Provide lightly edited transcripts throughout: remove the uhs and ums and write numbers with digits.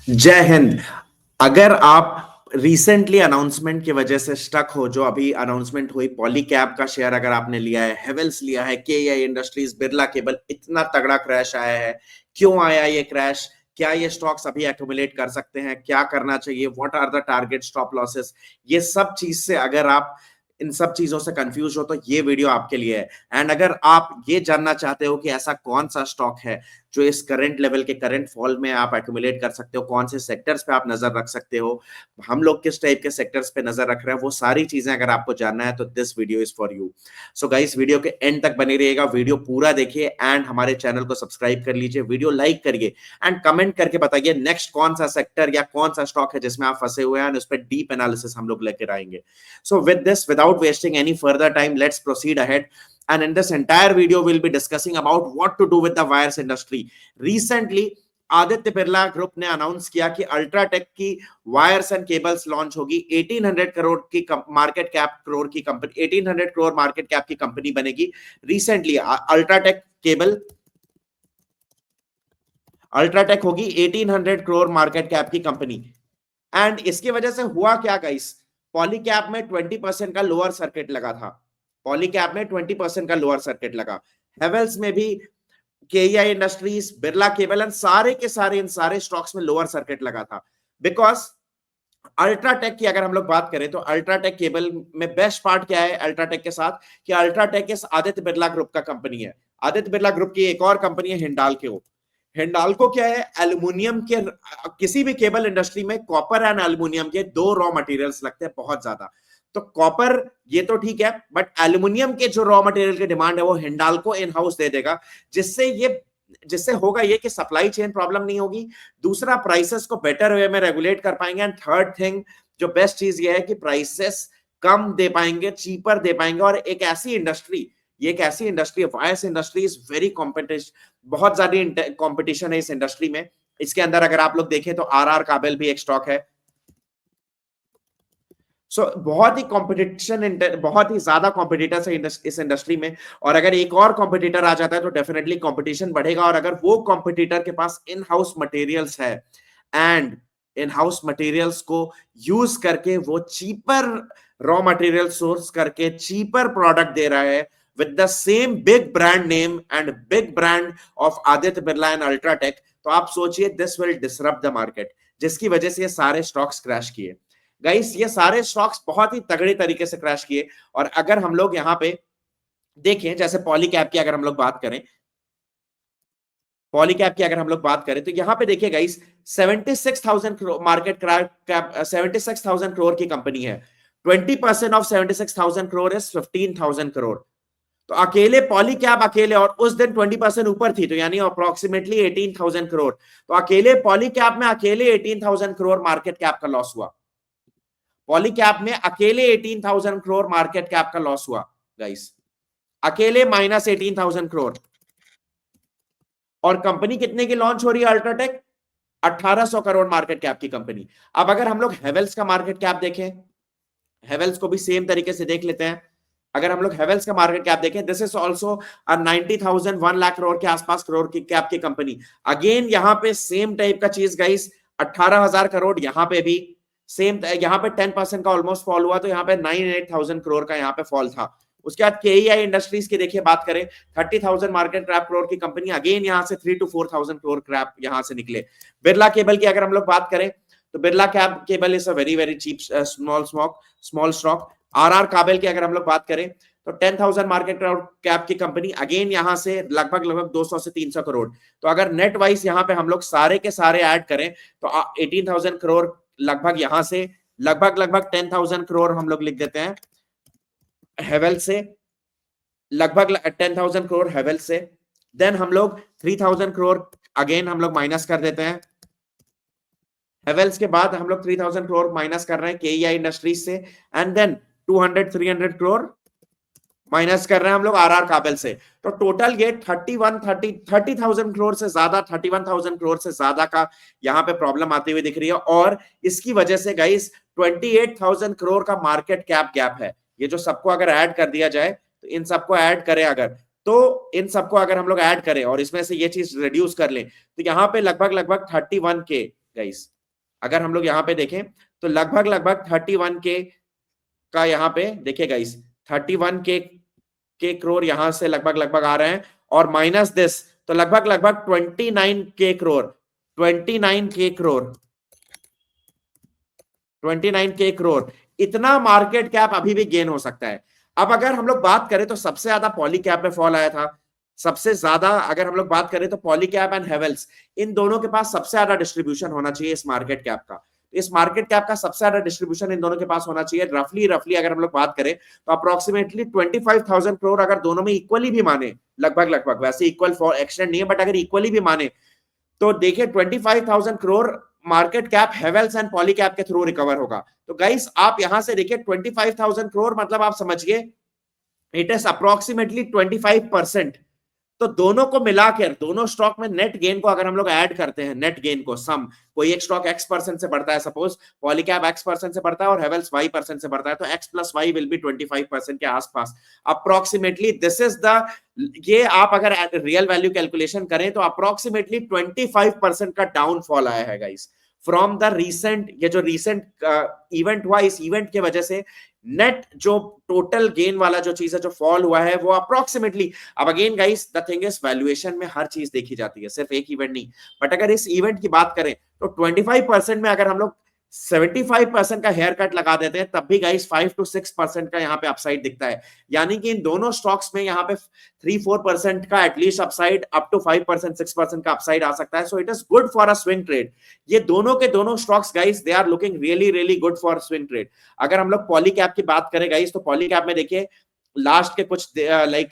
जय हिंद। अगर आप रिसेंटली अनाउंसमेंट की वजह से स्टक हो, जो अभी अनाउंसमेंट हुई, पॉलीकैब का शेयर अगर आपने लिया है, हेवेल्स लिया है, केईआई इंडस्ट्रीज, बिरला केबल, इतना तगड़ा क्रैश आया है। क्यों आया ये क्रैश? क्या ये स्टॉक्स अभी एक्यूमुलेट कर सकते हैं? क्या करना चाहिए? What are the target stop losses? ये सब चीज से अगर आप इन सब चीजों से कंफ्यूज हो तो ये वीडियो आपके लिए है। एंड अगर आप ये जानना चाहते हो कि ऐसा कौन सा स्टॉक है जो इस करंट लेवल के करंट फॉल में आप एक्यूमुलेट कर सकते हो, कौन से सेक्टर्स पे आप नजर रख सकते हो, हम लोग किस टाइप के सेक्टर्स पे नजर रख रहे हैं, वो सारी चीजें अगर आपको जानना है तो this video is for you. So guys, video के एंड तक बने रहिएगा, वीडियो पूरा देखिए एंड हमारे चैनल को सब्सक्राइब कर लीजिए, वीडियो लाइक करिए एंड कमेंट करके बताइए नेक्स्ट कौन सा सेक्टर या कौन सा स्टॉक है जिसमें आप फंसे हुए हैं, उस पर डीप एनालिसिस हम लोग लेकर आएंगे। So with this, without wasting any further time, let's proceed ahead. And in this entire video we'll be discussing about what to do with the wires industry. Recently Aditya Birla group ने announce किया कि UltraTech की wires and cables launch होगी। 1800 करोड़ की market cap crore की company, 1800 crore market cap की company बनेगी। Recently UltraTech होगी 1800 करोड़ मार्केट कैप की कंपनी। एंड इसकी वजह से हुआ क्या गाइस? पॉलीकैप में 20% का लोअर सर्किट लगा था। पॉलीकैप में 20% का लोअर सर्किट लगा। हेवेल्स में भी, KEI industries, Birla cable and सारे के सारे इन सारे स्टॉक्स में लोअर सर्किट लगा था। बिकॉज अल्ट्राटेक की अगर हम लोग बात करें तो अल्ट्राटेक केबल में बेस्ट पार्ट क्या है अल्ट्राटेक के साथ, कि अल्ट्राटेक इस आदित्य बिरला ग्रुप का कंपनी है। आदित्य बिरला ग्रुप की एक और कंपनी है हिंडाल्को। हिंडाल्को क्या है? एल्युमिनियम के, किसी भी केबल इंडस्ट्री में कॉपर एंड एल्युमिनियम के दो रॉ मटेरियल्स लगते हैं बहुत ज्यादा। तो कॉपर ये तो ठीक है, बट एल्युमिनियम के जो रॉ मटेरियल की डिमांड है वो हिंडाल्को इन हाउस दे देगा, जिससे होगा ये कि सप्लाई चेन प्रॉब्लम नहीं होगी। दूसरा, प्राइसेस को बेटर वे में रेगुलेट कर पाएंगे। एंड थर्ड थिंग, जो बेस्ट चीज ये है कि प्राइसेस कम दे पाएंगे, चीपर दे पाएंगे। और एक ऐसी इंडस्ट्री, ये एक ऐसी इंडस्ट्री है, wires industry is very competition, बहुत ज्यादा कॉम्पिटिशन है इस इंडस्ट्री में। इसके अंदर अगर आप लोग देखें तो आर काबिल भी एक स्टॉक है। बहुत ही कंपटीशन, बहुत ही ज्यादा कॉम्पिटिटर्स है इस इंडस्ट्री में। और अगर एक और कॉम्पिटिटर आ जाता है तो डेफिनेटली कंपटीशन बढ़ेगा। और अगर वो कॉम्पिटिटर के पास इन हाउस मटेरियल्स है एंड इन हाउस मटेरियल्स को यूज करके वो चीपर रॉ मटेरियल सोर्स करके चीपर प्रोडक्ट दे रहा है with the same big brand name and big brand of Aditya Birla and UltraTech, तो आप सोचिए this will disrupt the market, जिसकी वजह से ये सारे स्टॉक्स क्रैश किए। गाइस, ये सारे स्टॉक्स बहुत ही तगड़े तरीके से क्रैश किए। और अगर हम लोग यहाँ पे देखें, जैसे पॉलीकैब की अगर हम लोग बात करें, पॉलीकैब की अगर हम लोग बात करें तो यहाँ पे देखिए गाइस, 76,000 मार्केट कैप, 76,000 करोड़ की कंपनी है। 20% ऑफ 76,000 करोड़ इज 15,000 करोड़। तो अकेले पॉलीकैब, अकेले, और उस दिन 20% ऊपर थी, तो यानी अप्रोक्सीमेटली 18,000 करोड़। तो अकेले पॉलीकैब में अकेले 18,000 करोड़ मार्केट कैप का लॉस हुआ। पॉलीकैप में अकेले 18,000 करोड़ मार्केट कैप का लॉस हुआ गाइस, अकेले -18,000 करोड़। और कंपनी कितने की लॉन्च हो रही है अल्ट्राटेक? 1800 करोड़ मार्केट कैप की कंपनी। अब अगर हम लोग हेवेल्स का मार्केट कैप देखें, हेवेल्स को भी सेम तरीके से देख लेते हैं। अगर हम लोग हेवेल्स का मार्केट कैप देखें, this is also 90,000 1 lakh crore के आसपास करोड़ की कैप की कंपनी। अगेन यहां पे सेम टाइप का चीज गाइस, 18,000 करोड़। यहां पे भी सेम, यहाँ पे 10% का ऑलमोस्ट फॉल हुआ, तो यहाँ पे 98,000 करोड़ का यहाँ पे फॉल था। उसके बाद केईआई इंडस्ट्रीज की देखिए बात करें, 30,000 मार्केट कैप करोड़ की कंपनी, अगेन यहाँ से 3 to 4,000 करोड़ कैप यहाँ से निकले। बिरला केबल की अगर हम लोग बात करें तो Birla cable is a very very cheap small stock. काबिल की अगर हम लोग बात करें तो 10,000 मार्केट कैप की कंपनी, अगेन यहां से लगभग 200 से 300 करोड़। तो अगर नेट वाइज यहाँ पे हम लोग सारे के सारे ऐड करें तो 18,000 करोड़, लगभग यहां से लगभग 10,000 करोड़ हम लोग लिख देते हैं हेवेल से, लगभग 10,000 करोड़ हेवेल से। देन हम लोग 3,000 करोड़ अगेन हम लोग माइनस कर देते हैं हेवेल्स के बाद, हम लोग 3,000 करोड़ माइनस कर रहे हैं केईआई इंडस्ट्रीज से। एंड देन 200-300 करोड़ माइनस कर रहे हैं हम लोग काबिल से। तो टोटल ये 30,000 करोड़ से ज्यादा, 31,000 करोड़ से ज्यादा का यहाँ पे प्रॉब्लम आती हुई दिख रही है। और इसकी वजह से गाइस 28,000 करोड़ का मार्केट कैप गैप है। ये जो सबको अगर ऐड कर दिया जाए, तो इन सबको ऐड करें अगर, तो इन सबको अगर हम लोग ऐड करें और इसमें से ये चीज रिड्यूस कर लें, तो यहाँ पे लगभग 31 के गाइस, अगर हम लोग यहाँ पे देखें तो लगभग लगभग 31 के का यहाँ पे देखिए गाइस, 31 के करोड़ यहां से लगभग लगभग आ रहे हैं, और माइनस दिस तो लगभग लगभग 29 के करोड़, 29 के करोड़, 29 के करोड़, इतना मार्केट कैप अभी भी गेन हो सकता है। अब अगर हम लोग बात करें तो सबसे ज्यादा पॉली कैप में फॉल आया था, सबसे ज्यादा अगर हम लोग बात करें तो पॉली कैप एंड हेवेल्स, इन दोनों के पास सबसे ज्यादा डिस्ट्रीब्यूशन होना चाहिए इस मार्केट कैप का। इस मार्केट कैप का सबसे ज्यादा डिस्ट्रीब्यूशन इन दोनों के पास होना चाहिए। रफली रफली अगर हम लोग बात करें तो अप्रोक्सीमेटली 25,000 करोड़ अगर दोनों में इक्वली भी माने, लगभग लगभग, वैसे इक्वल फॉर एक्सटेंड नहीं है बट अगर इक्वली भी माने तो देखिए 25,000 crore market cap Havells and poly cap के थ्रू रिकवर होगा। तो गाइस आप यहां से देखिए 25,000 करोड़ मतलब आप समझिए इट इज अप्रोक्सीमेटली 25%। तो दोनों को मिलाकर दोनों स्टॉक में नेट गेन को अगर हम लोग ऐड करते हैं, नेट गेन को सम, कोई एक स्टॉक x% से बढ़ता है, सपोज पॉलीकैप x% से बढ़ता है और हेवेल्स y% से बढ़ता है, तो x plus y will be 25% के आसपास अप्रोक्सीमेटली। दिस इज द, ये आप अगर रियल वैल्यू कैलकुलेशन करें तो अप्रोक्सीमेटली 25% का डाउनफॉल आया है गाइस फ्रॉम द रीसेंट, ये जो रीसेंट इवेंट हुआ, इस इवेंट के वजह से नेट जो टोटल गेन वाला जो चीज है, जो फॉल हुआ है वो अप्रोक्सीमेटली, अब again guys the thing is valuation में हर चीज देखी जाती है, सिर्फ एक इवेंट नहीं, बट अगर इस इवेंट की बात करें तो 25% में अगर हम लोग 75% का हेयर कट लगा देते हैं तब भी गाइस 5 to 6% का यहाँ पे अपसाइड दिखता है। यानी कि इन दोनों स्टॉक्स में यहाँ पे 3-4% का एटलीस्ट अपसाइड, अप टू 5% 6% का अपसाइड आ सकता है। So it is good for a swing trade. ये दोनों के दोनों stocks guys they are looking really really good for swing trade. अगर हम लोग पॉली कैप की बात करें गाइस तो पॉली कैप में देखिए लास्ट के कुछ लाइक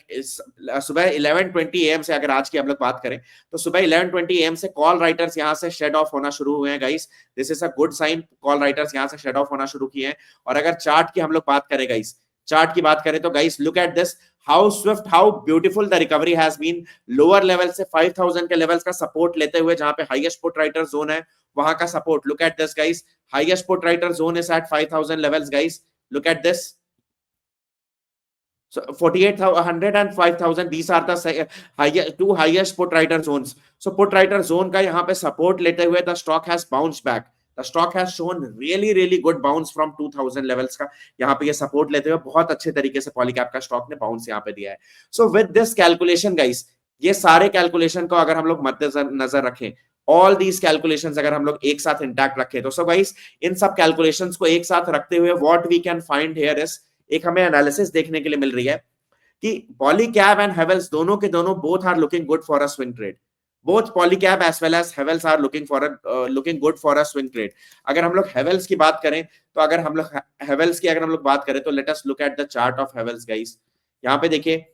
सुबह 11:20 AM से अगर आज की हम लोग बात करें तो सुबह 11:20 AM से कॉल राइटर्स यहां से शेड ऑफ होना शुरू हुए हैं guys. This is a good sign, call writers यहां से शेड ऑफ होना शुरू किए हैं। और अगर चार्ट की हम लोग बात करें गाइस, चार्ट की बात करें तो guys look at this, how swift, how beautiful the recovery has been. Lower level से 5,000 के लेवल्स का सपोर्ट लेते हुए जहां पे हाईएस्ट पुट राइटर जोन है वहां का support, look at this guys, highest put writer zone is at 5,000 levels guys, look at this. So 48,100 and 5,000, these are the two highest put writer zones. So put writer zone का यहाँ पे support लेते हुए the stock has bounced back. The stock has shown really really good bounce from 2,000 levels का, यहाँ पे ये support लेते हुए बहुत अच्छे तरीके से पॉलीकैप का स्टॉक ने बाउंस यहाँ पे दिया है। So with this calculation guys, ये सारे कैलकुलेशन को अगर हम लोग मद्देनजर रखें, ऑल दीज कैलकुलेशंस अगर हम लोग एक साथ इंटैक्ट रखें तो सो गाइस इन सब कैलकुलेशंस को एक साथ रखते हुए what we can find here is, एक हमें एनालिसिस देखने के लिए मिल रही है कि पॉलीकैप एंड हेवेल्स दोनों के दोनों both are looking good for a swing trade. Both Polycab as well as Havells are looking good for a swing trade. अगर हम लोग हेवेल्स की बात करें तो अगर हम लोग हेवेल्स की अगर हम लोग बात करें तो let us look at the chart of Havells guys. यहाँ पे देखिए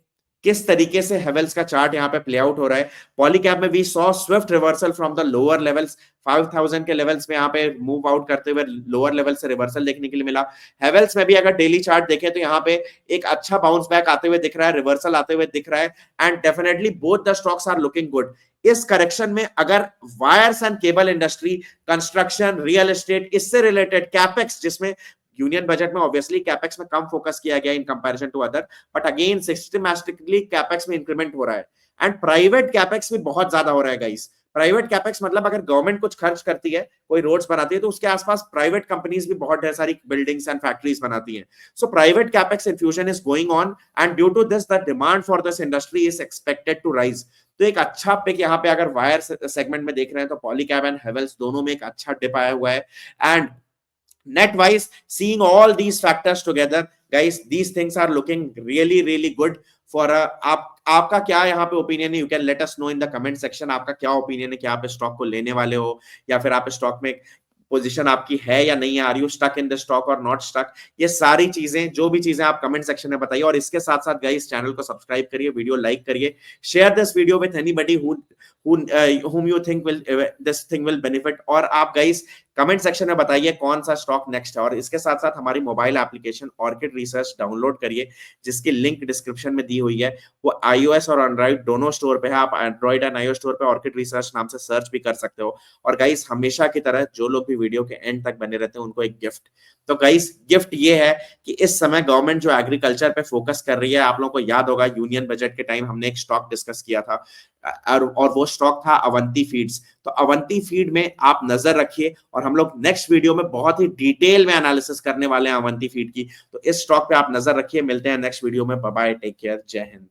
किस तरीके से हेवेल्स का चार्ट यहाँ पे प्ले आउट हो रहा है। पॉलीकैप में we saw swift reversal from the lower levels, 5,000 के लेवल्स में यहाँ पे मूव आउट करते हुए लोअर लेवल से रिवर्सल देखने के लिए मिला। हेवेल्स में भी अगर डेली चार्ट देखें तो यहाँ पे एक अच्छा बाउंस बैक आते हुए दिख रहा है, रिवर्सल आते हुए दिख रहा है, and definitely both the stocks are looking good. इस करेक्शन में अगर wires and cable industry, construction, real estate, इससे रिलेटेड कैपेक्स, जिसमें यूनियन बजट में ऑब्वियसली कैपेक्स में कम फोकस किया गया in comparison to other, but again systematically capex में इंक्रीमेंट हो रहा है, एंड प्राइवेट कैपेक्स भी बहुत ज्यादा हो रहा है गाइस। प्राइवेट कैपेक्स मतलब अगर गवर्नमेंट कुछ खर्च करती है, कोई रोड्स बनाती है, तो उसके आसपास प्राइवेट कंपनीज भी बहुत ढेर सारी बिल्डिंग्स एंड फैक्ट्रीज बनाती हैं। So private capex infusion is going on and due to this the demand for this industry is expected to rise. तो एक अच्छा पिक यहाँ पे अगर वायर सेगमेंट में देख रहे हैं तो पॉलीकैप एंड हेवेल्स दोनों में एक अच्छा डिप आया हुआ है, and net wise seeing all these factors together guys, these things are looking really really good for a, आपका क्या यहाँ पे ओपिनियन है, you can let us know in the comment section. आपका क्या ओपिनियन है कि आप इस स्टॉक को लेने वाले हो या फिर आप स्टॉक में पोजीशन आपकी है या नहीं है, are you stuck in the stock और नॉट स्टक। ये सारी चीजें, जो भी चीजें आप कमेंट सेक्शन में बताइए, और इसके साथ साथ गाइस चैनल को सब्सक्राइब करिए, वीडियो लाइक करिए, share this video with anybody whom you think will this thing will benefit। और आप गाइस कमेंट सेक्शन में बताइए कौन सा स्टॉक नेक्स्ट है, और इसके साथ साथ हमारी mobile application orchid research download करिए जिसकी लिंक डिस्क्रिप्शन में दी हुई है। वो iOS और एंड्रॉइड दोनों स्टोर पे है, आप एंड्रॉइड एंड iOS स्टोर पे ऑर्किड रिसर्च नाम से सर्च भी कर सकते हो। और गाइस हमेशा की तरह जो लोग भी वीडियो के एंड तक बने रहते हैं उनको एक गिफ्ट। तो गाइस गिफ्ट ये है कि इस समय गवर्नमेंट जो एग्रीकल्चर पे फोकस कर रही है, आप लोगों को याद होगा यूनियन बजट के टाइम हमने एक स्टॉक डिस्कस किया था, और वो स्टॉक था अवंती फीड्स। तो अवंती फीड में आप नजर रखिए, और हम लोग नेक्स्ट वीडियो में बहुत ही डिटेल में एनालिसिस करने वाले हैं अवंती फीड की। तो इस स्टॉक पे आप नजर रखिए। मिलते हैं नेक्स्ट वीडियो में। बाय बाय, टेक केयर, जय हिंद।